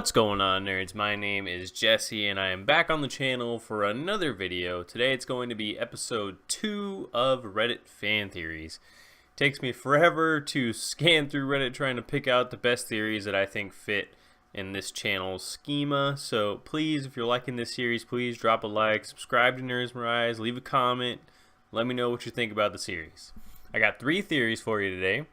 What's going on, nerds? My name is Jesse and I am back on the channel for another video. Today it's going to be episode 2 of Reddit fan theories. It takes me forever to scan through Reddit trying to pick out the best theories that I think fit in this channel's schema. So please, if you're liking this series, please drop a like, subscribe to Nerds Rise, leave a comment, let me know what you think about the series. I got 3 theories for you today: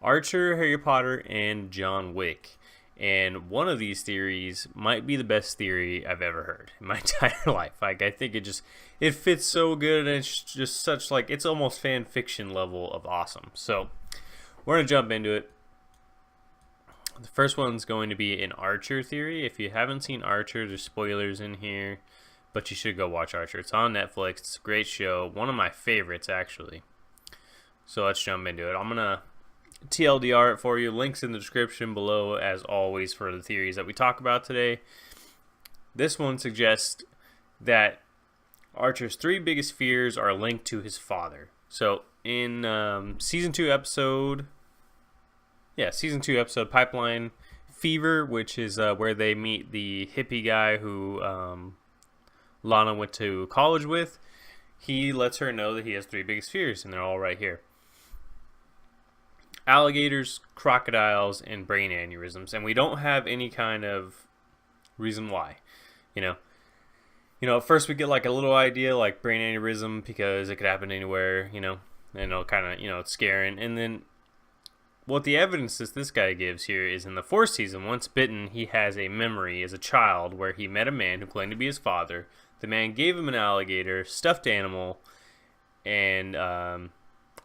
Archer, Harry Potter, and John Wick. And one of these theories might be the best theory I've ever heard in my entire life. Like, I think it fits so good, and it's just such, like, it's almost fan fiction level of awesome. So we're going to jump into it. The first one's going to be an Archer theory. If you haven't seen Archer, there's spoilers in here, but you should go watch Archer. It's on Netflix. It's a great show. One of my favorites, actually. So let's jump into it. I'm going to TLDR it for you. Links in the description below, as always, for the theories that we talk about today. This one suggests that Archer's 3 biggest fears are linked to his father. So in season 2 episode Pipeline Fever, which is where they meet the hippie guy who Lana went to college with, he lets her know that he has 3 biggest fears, and they're all right here: alligators, crocodiles, and brain aneurysms. And we don't have any kind of reason why. You know, at first we get like a little idea, like brain aneurysm, because it could happen anywhere, and it'll kind of, it's scary. And then what the evidence is this guy gives here is in the 4th season, Once Bitten, he has a memory as a child where he met a man who claimed to be his father. The man gave him an alligator, stuffed animal, and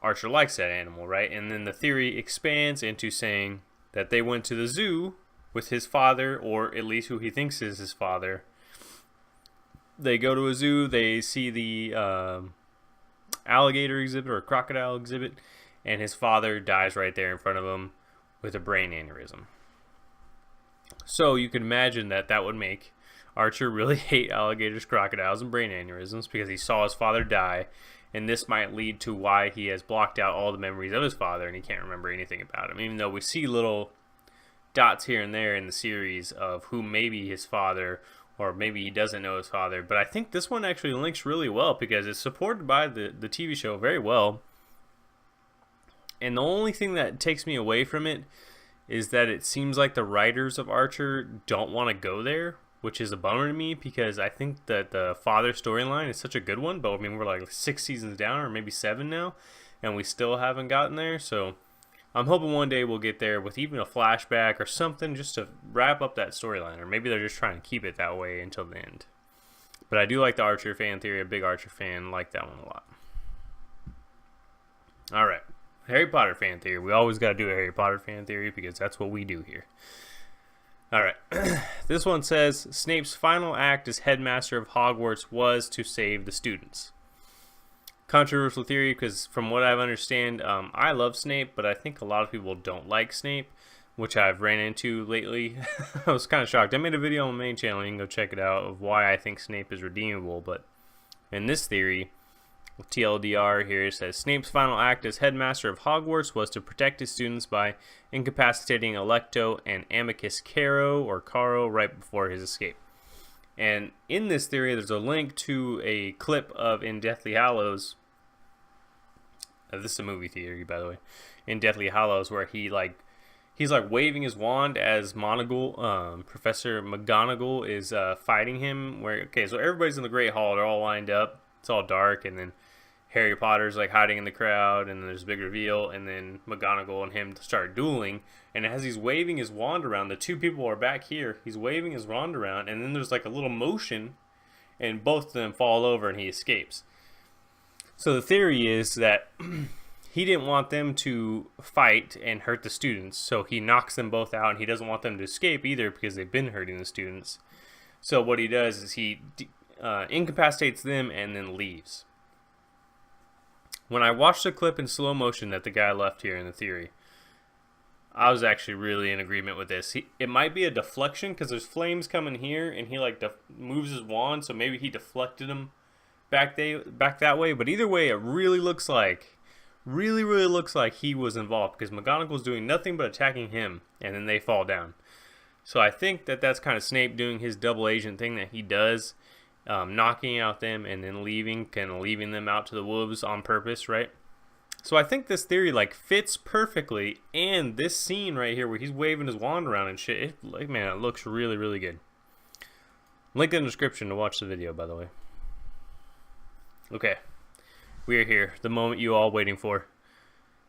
Archer likes that animal, right? And then the theory expands into saying that they went to the zoo with his father, or at least who he thinks is his father. They go to a zoo, they see the alligator exhibit or crocodile exhibit, and his father dies right there in front of him with a brain aneurysm. So you can imagine that would make Archer really hate alligators, crocodiles, and brain aneurysms because he saw his father die. And this might lead to why he has blocked out all the memories of his father and he can't remember anything about him. Even though we see little dots here and there in the series of who may be his father, or maybe he doesn't know his father. But I think this one actually links really well because it's supported by the TV show very well. And the only thing that takes me away from it is that it seems like the writers of Archer don't want to go there, which is a bummer to me because I think that the father storyline is such a good one. But I mean, we're like 6 seasons down, or maybe 7 now, and we still haven't gotten there. So I'm hoping one day we'll get there with even a flashback or something just to wrap up that storyline. Or maybe they're just trying to keep it that way until the end. But I do like the Archer fan theory. A big Archer fan. Like that one a lot. Alright. Harry Potter fan theory. We always got to do a Harry Potter fan theory because that's what we do here. Alright, this one says Snape's final act as headmaster of Hogwarts was to save the students. Controversial theory because from what I understand, I love Snape, but I think a lot of people don't like Snape, which I've ran into lately. I was kind of shocked. I made a video on my main channel, you can go check it out, of why I think Snape is redeemable, but in this theory, TLDR here, it says Snape's final act as headmaster of Hogwarts was to protect his students by incapacitating Alecto and Amicus Caro right before his escape. And in this theory, there's a link to a clip of in Deathly Hallows. This is a movie theory, by the way. In Deathly Hallows, where he's like waving his wand as Professor McGonagall is fighting him. So everybody's in the Great Hall. They're all lined up. It's all dark, and then Harry Potter's like hiding in the crowd, and then there's a big reveal, and then McGonagall and him start dueling, and as he's waving his wand around, the 2 people are back here, he's waving his wand around, and then there's like a little motion, and both of them fall over, and he escapes. So the theory is that he didn't want them to fight and hurt the students, so he knocks them both out, and he doesn't want them to escape either, because they've been hurting the students. So what he does is he incapacitates them and then leaves. When I watched the clip in slow motion that the guy left here in the theory, I was actually really in agreement with this. It might be a deflection because there's flames coming here, and he like moves his wand, so maybe he deflected them back that way. But either way, it really looks like he was involved because McGonagall's doing nothing but attacking him, and then they fall down. So I think that that's kind of Snape doing his double agent thing that he does, knocking out them and then leaving, kind of leaving them out to the wolves on purpose, right? So I think this theory like fits perfectly, and this scene right here where he's waving his wand around and shit, man, it looks really, really good. Link in the description to watch the video, by the way. Okay, we are here, the moment you all waiting for.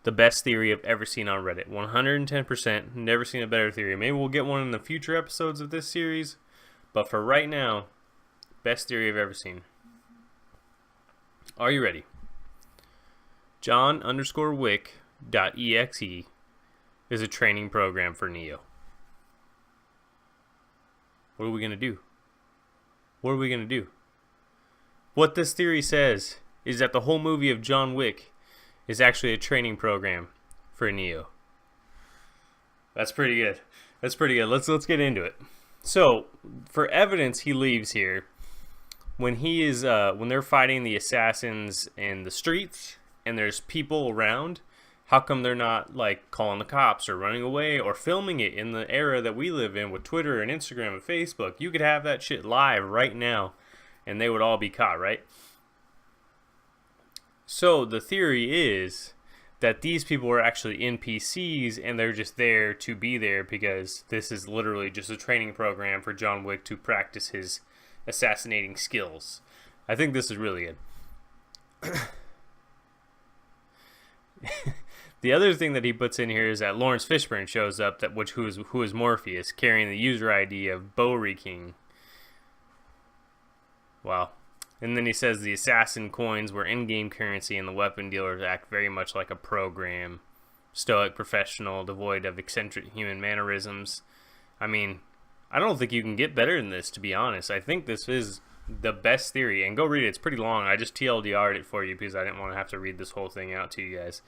The best theory I've ever seen on Reddit. 110%. Never seen a better theory. Maybe we'll get one in the future episodes of this series. But for right now, best theory I've ever seen. Are you ready? John_Wick.exe is a training program for Neo. What are we going to do? What are we going to do? What this theory says is that the whole movie of John Wick is actually a training program for Neo. That's pretty good. That's pretty good. Let's get into it. So, for evidence, he leaves here when he is when they're fighting the assassins in the streets and there's people around. How come they're not like calling the cops or running away or filming it in the era that we live in with Twitter and Instagram and Facebook? You could have that shit live right now and they would all be caught, right? So the theory is that these people are actually NPCs and they're just there to be there because this is literally just a training program for John Wick to practice his assassinating skills. I think this is really good. The other thing that he puts in here is that Lawrence Fishburne shows up, who is Morpheus, carrying the user ID of Bowery King. Wow. And then he says the assassin coins were in-game currency and the weapon dealers act very much like a program. Stoic, professional, devoid of eccentric human mannerisms. I mean, I don't think you can get better than this, to be honest. I think this is the best theory. And go read it. It's pretty long. I just TLDR'd it for you because I didn't want to have to read this whole thing out to you guys.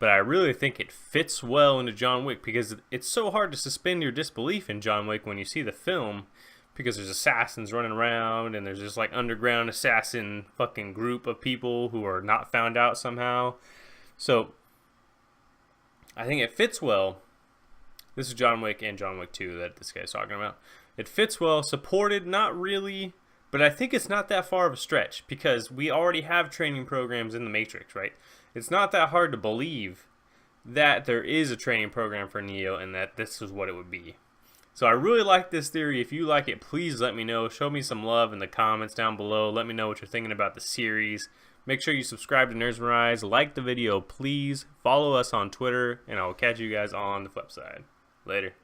But I really think it fits well into John Wick because it's so hard to suspend your disbelief in John Wick when you see the film. Because there's assassins running around and there's this like underground assassin fucking group of people who are not found out somehow. So I think it fits well. This is John Wick and John Wick 2 that this guy's talking about. It fits well, supported, not really, but I think it's not that far of a stretch because we already have training programs in the Matrix, right? It's not that hard to believe that there is a training program for Neo and that this is what it would be. So I really like this theory. If you like it, please let me know. Show me some love in the comments down below. Let me know what you're thinking about the series. Make sure you subscribe to Nerdsmerize. Like the video, please. Follow us on Twitter, and I will catch you guys on the flip side. Later.